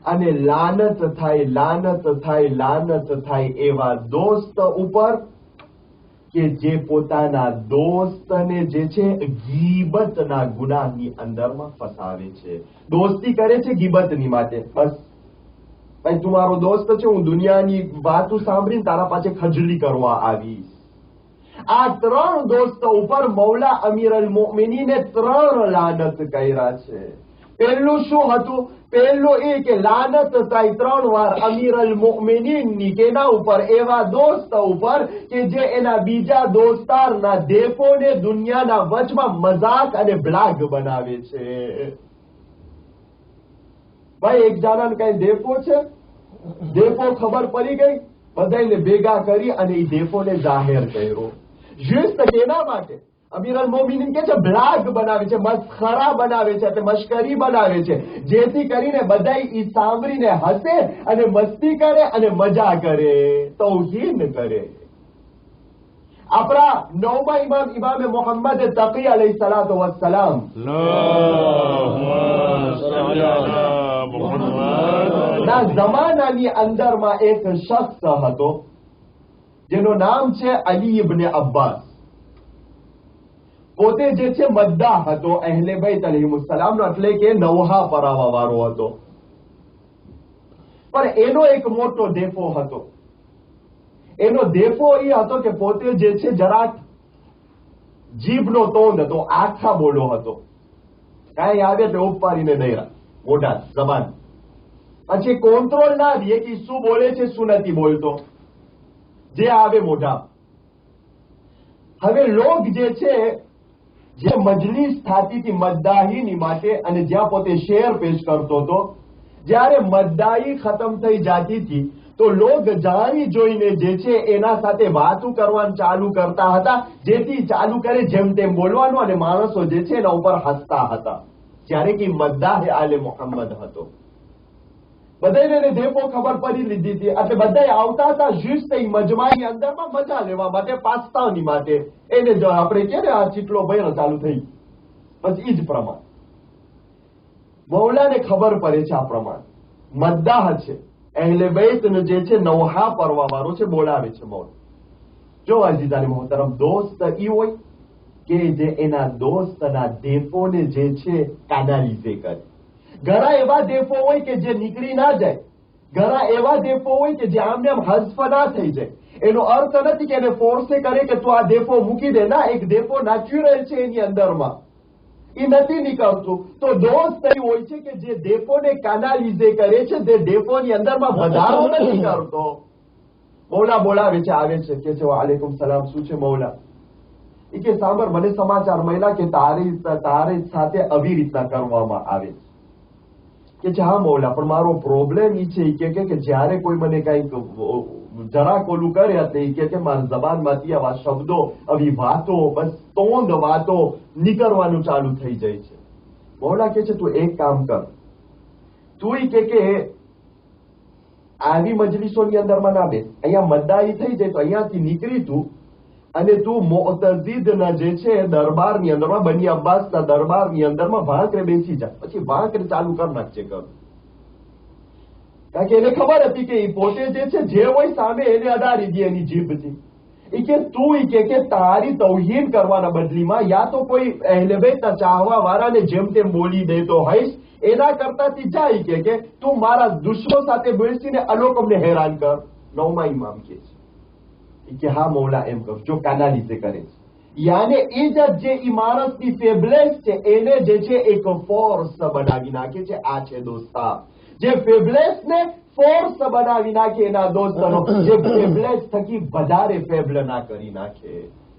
અને લાનત થાય, લાનત થાય, લાનત થાય એવા દોસ્ત ઉપર કે જે પોતાના દોસ્તને જે છે ગીબતના ગુનાહની અંદરમાં ફસાવે છે. દોસ્તી કરે છે ગીબતની માટે, બસ ભાઈ તું મારો દોસ્ત છે, હું દુનિયાની વાતો સાંભળીને તારા પાસે ખજલી કરવા આવીશ. આ 3 દોસ્ત ઉપર મૌલા અમીર અલ મુમિનીને 3 લાનત કર્યા છે. પહેલું શું હતું? પહેલું એ કે લાનત થાય 3 વાર અમીર અલ મુમિનીનની કેના ઉપર? એવા દોસ્ત ઉપર કે જે એના બીજા દોસ્તારના દેફોને દુનિયાના વચમાં મજાક અને બ્લાગ બનાવે છે. ભાઈ એક જણાને કઈ દેફો છે, દેફો ખબર પડી ગઈ, બધાને ભેગા કરી અને એ દેફોને જાહેર કર્યો. જુસ્ત કેના માટે? અમીર અલ મોમિનીન કે છે બ્લાગ બનાવે છે, મસ્ખરા બનાવે છે, મશ્કરી બનાવે છે, જેથી કરીને બધા ઈ સાંભળીને હસે અને મસ્તી કરે અને મજા કરે, તૌહીન કરે. આપણા 9મા ઇમામ ઇમામે મોહમ્મદ તકી અલૈહિ સલાતો વસ્સલામ ના જમાનાની અંદરમાં એક શખ્સ હતો જેનું નામ છે અલી ઇબ્ન અબ્બાસ. પોતે જે છે મદ્દાહ હતો, અહેલે બૈત અલૈહિસ્સલામનો, એટલે કે નવહા પરાવા વાળો હતો. પણ એનો એક મોટો દેફો હતો. એનો દેફો એ હતો કે પોતે જે છે જરાક જીભનો તોંદ હતો, આખા બોલો હતો. કાંઈ આવે તો ઉપાડીને દઈરા મોઢા જબાન, પછી કંટ્રોલ ના દે કે શું બોલે છે શું નથી બોલતો, જે આવે મોઢા. હવે લોક જે છે જે મજલિસ થતી હતી મદ્દાહીની માટે અને જ્યાં પોતે શેર પેશ કરતો હતો, જ્યારે મદ્દાહી ખતમ થઈ જતી હતી તો લોક જાણી જોઈને જે છે એના સાથે વાતો કરવાનું ચાલુ કરતા હતા, જેથી ચાલુ કરે જેમ તેમ બોલવાનું, અને માણસો જે છે એના ઉપર હસતા હતા. જ્યારે કે મદ્દાહ આલે મોહમ્મદ હતો. બધાને દેફો ખબર પડી લીધી હતી, એટલે બધા આવતા હતા જુસ્ત મજમાની અંદરમાં મજા લેવા માટે, પાસ્તાની માટે. એને જો આપણે કે આ ચીટલો ભયનો ચાલુ થઈ, બસ ઈ જ પ્રમાણ મૌલાને ખબર પડે છે. આ પ્રમાણ મદ્દાહ છે, અહેલે બેત જે છે નવહા પરવા વાળો છે, બોલાવે છે મૌલા. જો અઝીઝાને મોહતરમ, દોસ્ત ઈ હોય કે જે એના દોસ્તના દેફોને જે છે કાનાલીઝે કરે. ઘણા એવા દેફો હોય કે જે નીકળી ના જાય, ઘણા એવા દેફો હોય કે જે આમને આમ હઝફ ના થઈ જાય. એનો અર્થ નથી કે એને ફોર્સે કરે કે તું આ દેફો મૂકી દે. ના, એક દેફો નેચ્યુરલ છે એની અંદરમાં, એ નથી નીકળતું. તો દોસ્ત એવું હોય છે કે જે દેફોને કાનાલિઝે કરે છે, જે દેફોની અંદરમાં વધારો નથી કરતો. મૌલા બોલાવે છે, આવે છે, કે છે વાલેકુમ સલામ, શું છે મૌલા? એ કે સાંભળ, મને સમાચાર મળ્યા કે તારી સાથે આવી રીતના કરવામાં આવે છે. કે હા મૌલા, પણ મારો પ્રોબ્લેમ એ છે કે જ્યારે કોઈ મને કઈક જરાક ઓલું કરે એટલે કે મારા જબાનમાંથી આવા શબ્દો, આવી વાતો, બસ તોંદ વાતો નીકળવાનું ચાલુ થઈ જાય છે. મૌલા કે છે તું એક કામ કર, તું કે આવી મજલિસોની અંદરમાં ના બેસ. અહીંયા મદ્દાઈ થઈ જાય તો અહીંયાથી નીકળી તું અને તું મોતઝીદના જે છે દરબારની અંદરમાં, બની અબ્બાસના દરબારની અંદરમાં ભાંકરે બેસી જા. પછી ભાંકરે ચાલુ કર નાખજે કર. કારણ કે એને ખબર હતી કે એ પોતે જે છે જે હોય સામે એને અડાડી દે એની જીભથી. એ કે તું કે તારી તૌહીન કરવાના બદલીમાં યા તો કોઈ અહેલે બેતના ચાહવા વાળાને જેમ તેમ બોલી દેતો હોઈશ, એના કરતાથી જાય કે તું મારા દુશ્મનો સાથે બેસીને અલોકમને હેરાન કર. નવમા ઇમામ કે છે કે હા મૌલા એમ કર, જો કાનાલિઝે કરે છે. યાને એ જે ઇમારતની ફેબલેસ છે એને જે છે એક ફોર્સ બનાવી નાખે છે. આ છે દોસ્તા જે ફેબલેસ ને ફોર્સ બનાવી નાખે એના દોસ્તનો, જે ફેબલેસ થકી વધારે ફેબલ ના કરી નાખે.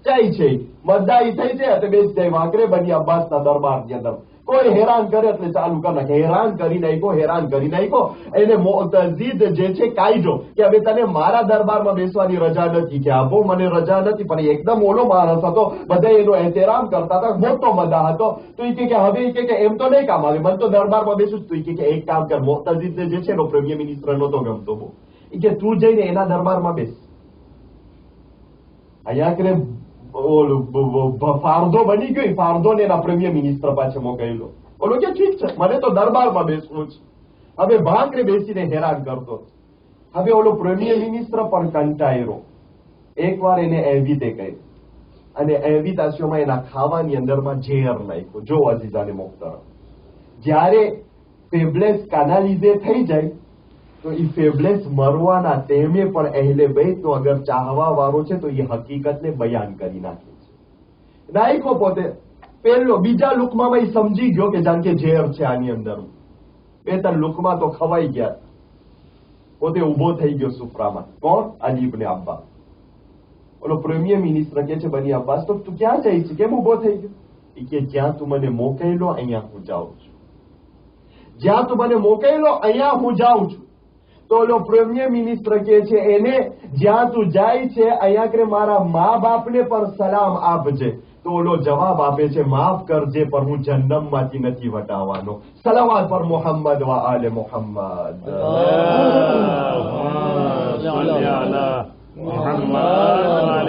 જાય છે મદ્દાઈ થઈ જાય એટલે બેસી જાય વાંકરે બની અબ્બાસના દરબારની અંદર. કોઈ હેરાન કરે એટલે ચાલુ કરી નાખે. હેરાન કરી નાખ્યો. એને મોતઝીદ જે છે કાયદો કે હવે તને મારા દરબારમાં બેસવાની રજા નથી, કે આપો મને રજા નથી. પણ એકદમ ઓલો માણસ હતો, બધા એનો એહતરામ કરતા હતા, મોટો મદા હતો. તો એ કે હવે એમ તો નહીં કામ આવે, મને તો દરબારમાં બેસું. તો એ કે એક કામ કર, મોતઝીદ જે છે એનો પ્રીમિયર મિનિસ્ટર નહોતો ગમતો બહુ. એ કે તું જઈને એના દરબારમાં બેસ. અહીંયા કરે ફારદો બની ગયો, ફારદો ને એના પ્રીમિયર મિનિસ્ટર પાસે મોકલ્યો. બોલો કે ઠીક છે, મને તો દરબારમાં બેસવું છે. હવે ભાંકરે બેસીને હેરાન કરતો. હવે ઓલો પ્રીમિયર મિનિસ્ટર પણ કંટાળ્યો. એકવાર એને એવિતે કહ્યું અને એવિતાશીઓમાં એના ખાવાની અંદરમાં ઝેર નાખ્યો. જો અઝીઝાને મોહતરમ, જ્યારે ફેબલેસ કાનાલિઝે થઈ જાય તો એ ફેબલેસ મરવાના તેમે પણ અહેલે બેતનો અગર ચાહવા વાળો છે તો એ હકીકતને બયાન કરી નાખે છે. નાખ્યો પોતે પહેલો, બીજા લુકમાં એ સમજી ગયો કે જાણ કે ઝેર છે આની અંદર. બે ત્રણ લુકમાં તો ખવાઈ ગયા. પોતે ઉભો થઈ ગયો સુફરામાં. કોણ? અલી ઇબ્ન અબ્બાસ. ઓલો પ્રીમિયર મિનિસ્ટર કે છે બની અબ્બાસ, તો તું ક્યાં જાય છે, કેમ ઉભો થઈ ગયો? એ કે જ્યાં તું મને મોકલ્યો અહીંયા હું જાઉં છું. જ્યાં તું મને મોકલ્યો અહીંયા હું જાઉં છું. તો ઓલો પ્રીમિયર મિનિસ્ટર કે છે એને જ્યાં તું જાય છે અહીંયા કરે મારા મા બાપને પણ સલામ આપજે. તો ઓલો જવાબ આપે છે માફ કરજે પણ હું જન્નમમાંથી નથી વટાવવાનો. સલાવાત પર મોહમ્મદ વ આલે મોહમ્મદ.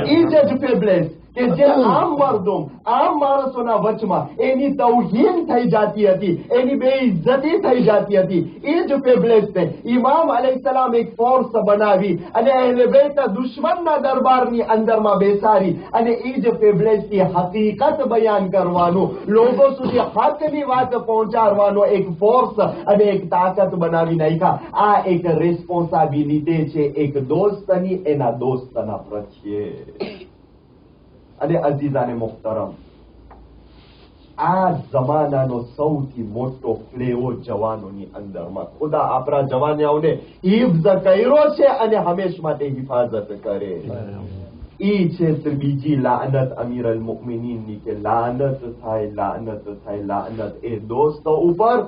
ઈ જ ફેબલેસ કે જે આમ મર્દોમ, આમ માણસોના વચમાં એની તૌહીન થઈ જતી હતી, એની બેઇજ્જતી થઈ જતી હતી. એ જ ફેબલેસને ઇમામ અલૈહિસ્સલામ એક ફોર્સ બનાવી અને અહેલે બેતના દુશ્મનના દરબારની અંદરમાં બેસાડી અને એ જ ફેબલેસની હકીકત બયાન કરવાનું, લોકો સુધી હકની વાત પહોંચાડવાનો એક ફોર્સ અને એક તાકાત બનાવી નાખ્યા. આ એક રિસ્પોન્સિબિલિટી છે એક દોસ્તની એના દોસ્તના પ્રત્યે. અને અઝીઝાને મુહતરમ, આ જમાનાનો સૌથી મોટો ફ્લેવો જવાનોની અંદરમાં ખુદા આપણા જવાનોને હિફ્ઝ કર્યો છે અને હંમેશ માટે હિફાજત કરે. ઈ છે બીજી લાનત અમીર અલ મુમિનીનની કે લાનત થાય એ દોસ્તો ઉપર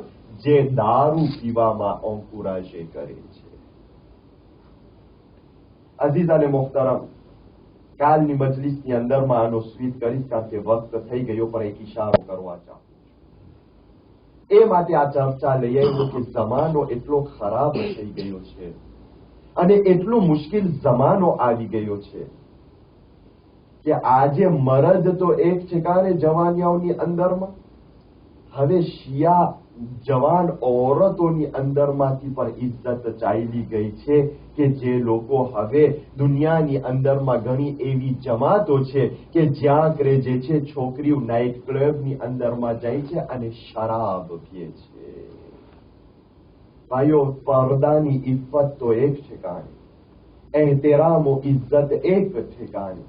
જે દારૂ પીવામાં અંકુરાશે કરે છે. અઝીઝાને મુહતરમ, કાલની મજલિસની અંદરમાં આનો સ્વીત કરીશ કારણ કે વક્ત થઈ ગયો, પણ એક ઈશારો કરવા ચાહું છું. એ માટે આ ચર્ચા લઈ આવ્યો કે જમાનો એટલો ખરાબ થઈ ગયો છે અને એટલો મુશ્કેલ જમાનો આવી ગયો છે કે આજે મરદ તો એક ઠેકાણે જવાનિયાઓની અંદરમાં, હવે શિયા જવાન ઓરતોની અંદરમાંથી પણ ઇજ્જત ચાલી ગઈ છે કે જે લોકો હવે દુનિયાની અંદરમાં ઘણી એવી જમાતો છે કે જ્યાં કરે જે છે છોકરીઓ નાઇટ ક્લબની અંદરમાં જાય છે અને શરાબ પીએ છે. ભાઈઓ, પડદાની ઇફ્ફત તો એક ઠેકાણે, એહતરામ ઇજ્જત એક ઠેકાણે,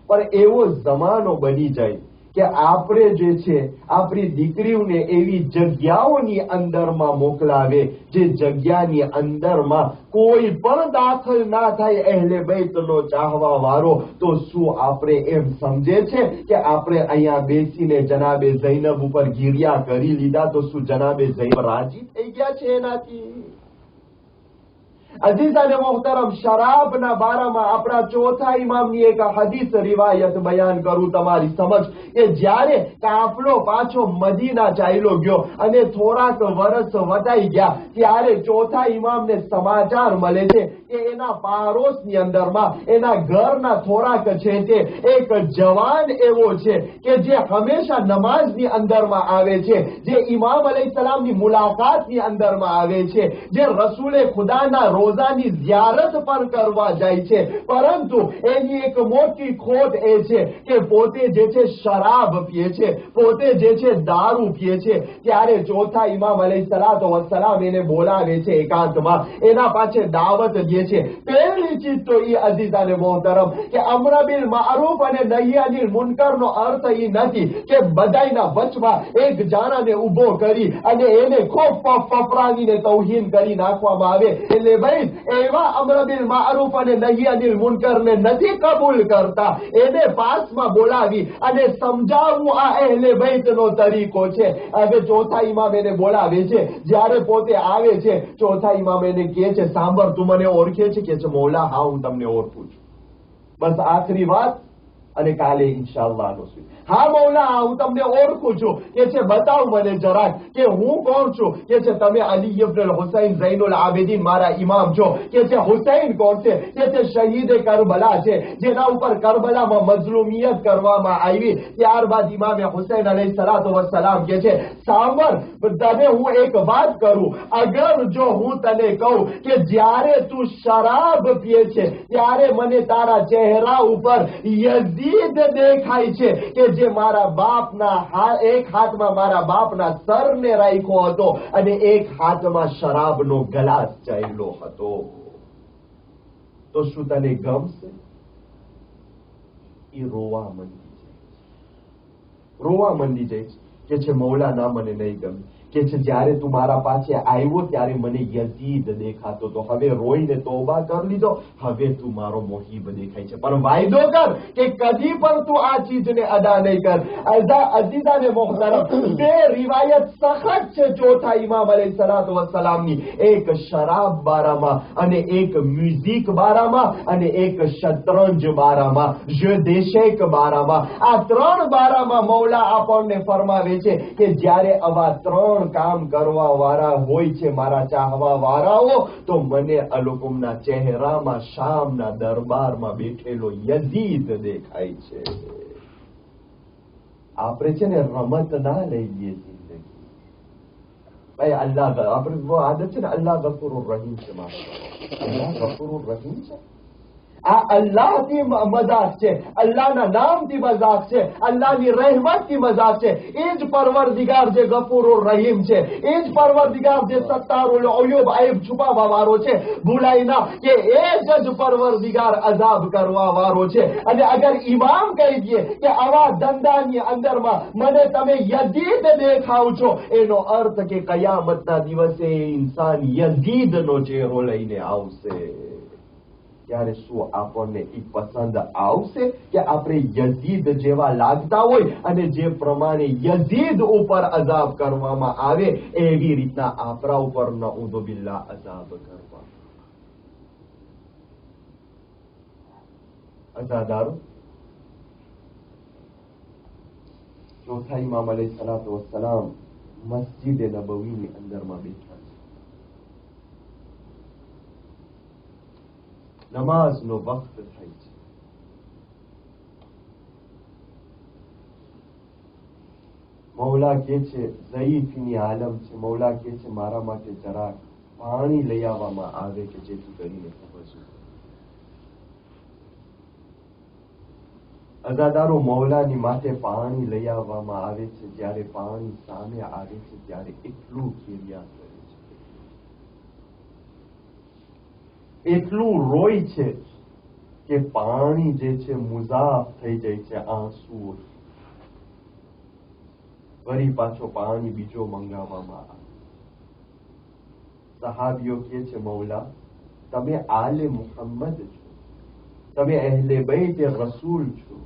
પણ એવો જમાનો બની જાય કે આપણે જે છે આપણી દીકરીઓને એવી જગ્યાઓની અંદરમાં મોકલાવે જે જગ્યાની અંદરમાં કોઈ પણ દાખલ ના થાય અહેલે બૈતનો ચાહવા વાળો, તો શું આપણે એમ સમજે છે કે આપણે અહીંયા બેસીને જનાબે ઝૈનબ ઉપર ગીર્યા કરી લીધા તો શું જનાબે ઝૈનબ રાજી થઈ ગયા છે એનાથી? અઝીઝાને મોહતરમ, શરાબના બારામાં આપણા ચોથા ઇમામની એક હદીસ રિવાયત બયાન કરું તમારી સમક્ષ કે જ્યારે કાફલો પાછો મદીના ચાલ્યો ગયો અને થોડાક વર્ષ વટાઈ ગયા ત્યારે ચોથા ઇમામને સમાચાર મળે છે કે એના પાડોશની અંદરમાં એના ઘરના થોડાક છે તે એક જવાન એવો છે કે જે હંમેશા નમાઝની અંદરમાં આવે છે, જે ઇમામ અલૈહિસ્સલામની મુલાકાતની અંદરમાં આવે છે, જે રસૂલે ખુદાના રોજાની ઝિયારત પર કરવા જાય છે, પરંતુ એની એક મોટી ખોટ એ છે કે પોતે જે છે શરાબ પીએ છે, પોતે જે છે દારૂ પીએ છે. ત્યારે ચોથા ઇમામ અલૈહિસ્સલાતુ વસ્સલામ એને બોલાવે છે એકાંતમાં, એના પાછળ દાવત દે છે. પહેલી ચીજ તો એ અઝીઝાને મોહતરમ કે અમ્ર બિલ મારૂફ અને નહી અનિલ મુનકરનો અર્થ એ નથી કે બધાયના વચમાં એક જાણાને ઉભો કરી અને એને ખૂબ ફફડાવીને તૌહીન કરી નાખવામાં આવે. એટલે ભાઈ એવા અમ્ર બિલ મારૂફ અને નહી અનિલ મુનકરને નથી કબૂલ કરતા, એને પાસમાં બોલાવી અને સમજાવવું આ અહેલે બૈતનો તરીકો છે. હવે ચોથા ઇમામ એને બોલાવે છે, જ્યારે પોતે આવે છે ચોથા ઇમામ એને કહે છે, સાંભળ, તું મને ઓળખે છે? કે છે, મૌલા હા, હું તમને ઓળખું છું. બસ આખરી વાત, અને કાલે ઇન્શાઅલ્લાહ નો સ્વીકાર. હા મૌલા, હું તમને ઓળખું છું. કે છે, બતાવ મને જરાક કે હું કોણ છું. કે છે, તમે અલી ઇબ્ન હુસૈન ઝૈનુલ આબિદીન મારા ઇમામ છો. કે છે, હુસૈન કોણ છે? કે છે, શહીદ કરબલા છે, જેના ઉપર કરબલામાં મઝલુમિયત કરવામાં આવી. ત્યારબાદ ઇમામે હુસૈન અલૈહિસ્સલાતુ વસ્સલામ કે છે, સાંભળ, તને હું એક વાત કરું, અગર જો હું તને કહું કે જ્યારે તું શરાબ પીએ છે ત્યારે મને તારા ચહેરા ઉપર યઝીદ દેખાય છે કે જે મારા બાપના એક હાથમાં મારા બાપના સરને રાખ્યો હતો અને એક હાથમાં શરાબનો ગ્લાસ ચાલ્યો હતો, તો શું તને ગમશે? એ રોવા મંડી જાય કે છે, મૌલા ના, મને નહીં ગમે. કે છે, જ્યારે તું મારા પાસે આવ્યો ત્યારે મને યઝીદ દેખાતો તો, હવે રોઈને તોબા કરી લીધો, હવે તું મારો મોહીબ દેખાય છે, પણ વાયદો કર કે કદી પણ તું આ ચીજને અદા નહીં કર. અઝીઝાને મોહતરમ, બે રિવાયત સખત છે ચોથા ઇમામ અલૈહિસ્સલાતુ વસ્સલામની, એક શરાબ બારામાં અને એક મ્યુઝિક બારામાં અને એક શતરંજ બારામાં, જે દેશેક બારામાં. આ ત્રણ બારામાં મૌલા આપણને ફરમાવે છે કે જ્યારે આવા ત્રણ કામ કરવા વાળા હોય છે મારા ચાહવા વાળાઓ, તો મને અલુકુમના ચહેરામાં શામના દરબારમાં બેઠેલો યઝીદ દેખાય છે. આપણે છે ને રમત ના લઈ લઈએ જિંદગી. ભાઈ અલ્લાહ, આપણે આદત છે ને, અલ્લાહ ગફુરુર રહીમ છે. અલ્લાહ ગફુરુર રહીમ છે. આ અલ્લાહથી મજાક છે, અલ્લાહના નામથી મજાક છે, અલ્લાહની રહેમતથી મજાક છે. એ જ પરવરદિગાર જે ગફુરુર રહીમ છે, એ જ પરવરદિગાર જે સત્તારુલ ઉયુબ આયબ છુપાવવા વાળો છે, ભૂલાય ના કે એ જ પરવરદિગાર અઝાબ કરવા વાળો છે. અને અગર ઇમામ કહી દે કે આવા ધંધાની અંદરમાં મને તમે યઝીદ દેખાવ છો, એનો અર્થ કે કયામતના દિવસે ઇન્સાન યઝીદનો ચહેરો લઈને આવશે. ત્યારે શું આપણને એ પસંદ આવશે કે આપણે યઝીદ જેવા લાગતા હોય અને જે પ્રમાણે યઝીદ ઉપર અઝાબ કરવામાં આવે એવી રીતના આપણા ઉપર નઉઝુ બિલ્લાહ અઝાબ કરવા? અઝાદારો, ચોથા ઇમામ અલૈહિસ્સલાતુ વસ્સલામ મસ્જિદ નબવીની અંદરમાં બેઠા છે. નમાઝનો વક્ત થાય છે. મૌલા કે છે, ઝઈફની આલમ છે, મૌલા કે છે, મારા માટે જરાક પાણી લઈ આવવામાં આવે કે જેથી કરીને સમજવું. અઝાદારો, મૌલાની માથે પાણી લઈ આવવામાં આવે છે. જ્યારે પાણી સામે આવે છે ત્યારે એટલું કિરિયા કરે છે, એટલું રોય છે કે પાણી જે છે મુઝાફ થઈ જાય છે આંસુ. વળી પાછો પાણી બીજો મંગાવવામાં આવે. સહાબીઓ કહે છે મૌલા તમે આલે મુહમ્મદ છો, તમે અહેલે બૈત રસૂલ છો,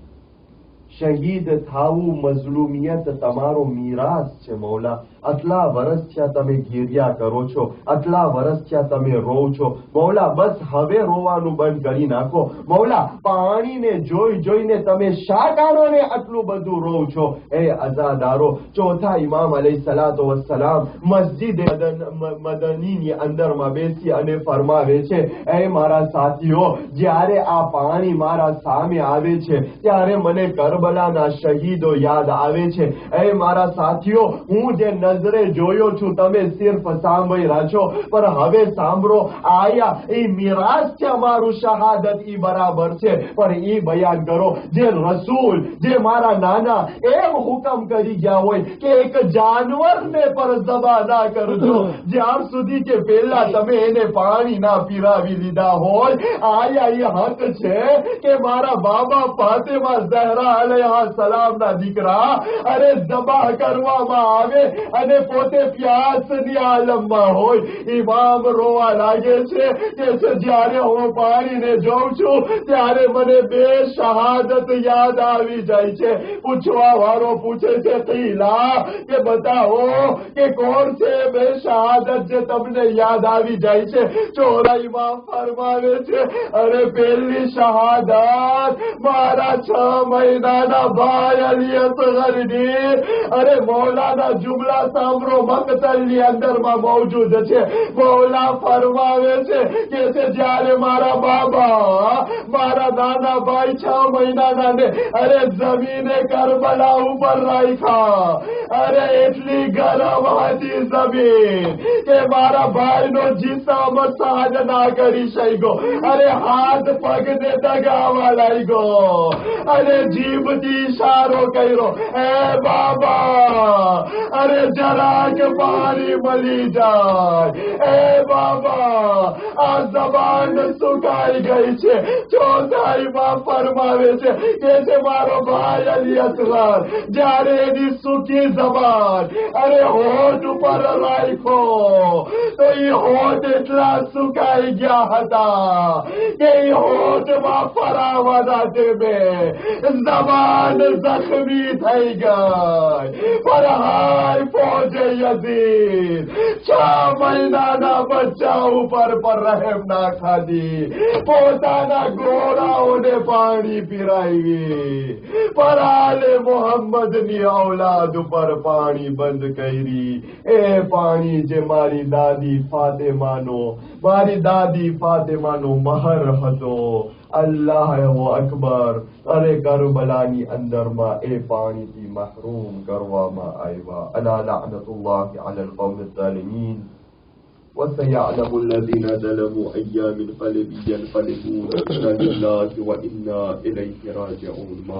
શહીદ થાવું મઝલુમિયત તમારો મીરાસ છે મૌલા. આટલા વર્ષ થયા તમે ઘેરિયા કરો છો, આટલા વર્ષ થયા તમે રોવ છો મૌલા, બસ હવે રોવાનું બંધ કરી નાખો મૌલા. પાણીને જોઈ જોઈને તમે શા કારણે આટલું બધું રોવ છો? એ અઝાદારો, ચોથા ઇમામ અલૈહિસ્સલાતુ વસ્સલામ મસ્જિદ મદનીની અંદરમાં બેસી અને ફરમાવે છે, એ મારા સાથીઓ, જ્યારે આ પાણી મારા સામે આવે છે ત્યારે મને કરબલાના શહીદો યાદ આવે છે. એ મારા સાથીઓ, હું જે નજરે જોયો છું તમે સિર્ફ સાંભળી રહ્યા છો, પણ હવે સાંભળો, આયા એ મિરાજ છે અમારું, શહાદત ઈ બરાબર છે, પણ ઈ બયાન કરો જે રસૂલ, જે મારા નાના એમ હુકમ કરી ગયા હોય કે એક જાનવરને પર ઝબા ના કરજો જ્યાર સુધી કે પહેલા તમે એને પાણી ના પીરાવી લીધા હોય. આયા એ હક છે કે મારા બાબા ફાતિમા ઝહરા અલૈહા સલામના દીકરા અરે ઝબા કરવામાં આવે અને પોતે પ્યાસની આલમમાં હોય. ઇમામ રોવા લાગે છે કે જ્યારે હું પાણીને જોઉં છું ત્યારે મને બે શહાદત યાદ આવી જાય છે. પૂછવા વાળો પૂછે છે કીલા કે બતાવો કે કોણ છે બે શહાદત જે તમને યાદ આવી જાય છે? ચોરા ઇમામ ફરમાવે છે, અરે પહેલી શહાદત મારા 6 મહિનાના ભાઈ અલી અસગરની, અરે મૌલાના જુમલા સાંભળો, મકતલની અંદરમાં મોજૂદ છે. મૌલા ફરમાવે છે કે જ્યારે મારા બાબા, મારા નાના ભાઈ 6 મહિનાના ને અરે જમીને કરબલા ઉપર રાખ્યા, અરે એટલી ગરમ હતી જમીન કે મારા ભાઈનો જીસમ સહન ના કરી શક્યો. અરે હાથ પગને દગાવા લાગ્યો અને જીભથી ઇશારો કર્યો, એ બાબા અરે જરાક પાણી મળી જાય, એ બાબા આ જબાન સુકાઈ ગઈ છે. ચોથા ઇમામ ફરમાવે છે કે મારો ભાઈ અલી અસગર જ્યારે એની સૂકી જબાન અરે હોઠ ઉપર રાખો તો એ હોઠ એટલા સુકાઈ ગયા હતા કે એ હોઠમાં ફરાવાના ટેમે જબાન જખમી થઈ ગઈ. પર હાય ફોજે યઝીદ, 6 મહિનાના બચ્ચા ઉપર પર રહેમ ના ખાધી, પોતાના ઘોડાઓને પાણી પીરાવી, પર આલે મોહમ્મદની ઔલાદ ઉપર પાણી બંધ કરી. એ પાણી જે મારી દાદી ફાતિમાનો મહર હતો. અલ્લાહુ અકબર. અરે કરબલાની અંદરમાં એ પાણીથી મહરૂમ કરવામાં આવ્યા. અલા લઅનતુલ્લાહ અલલ કૌમિ ઝાલિમીન. وسيعلم الذين ظلموا أي منقلب ينقلبون إنا لله وإنا إليه راجعون. ما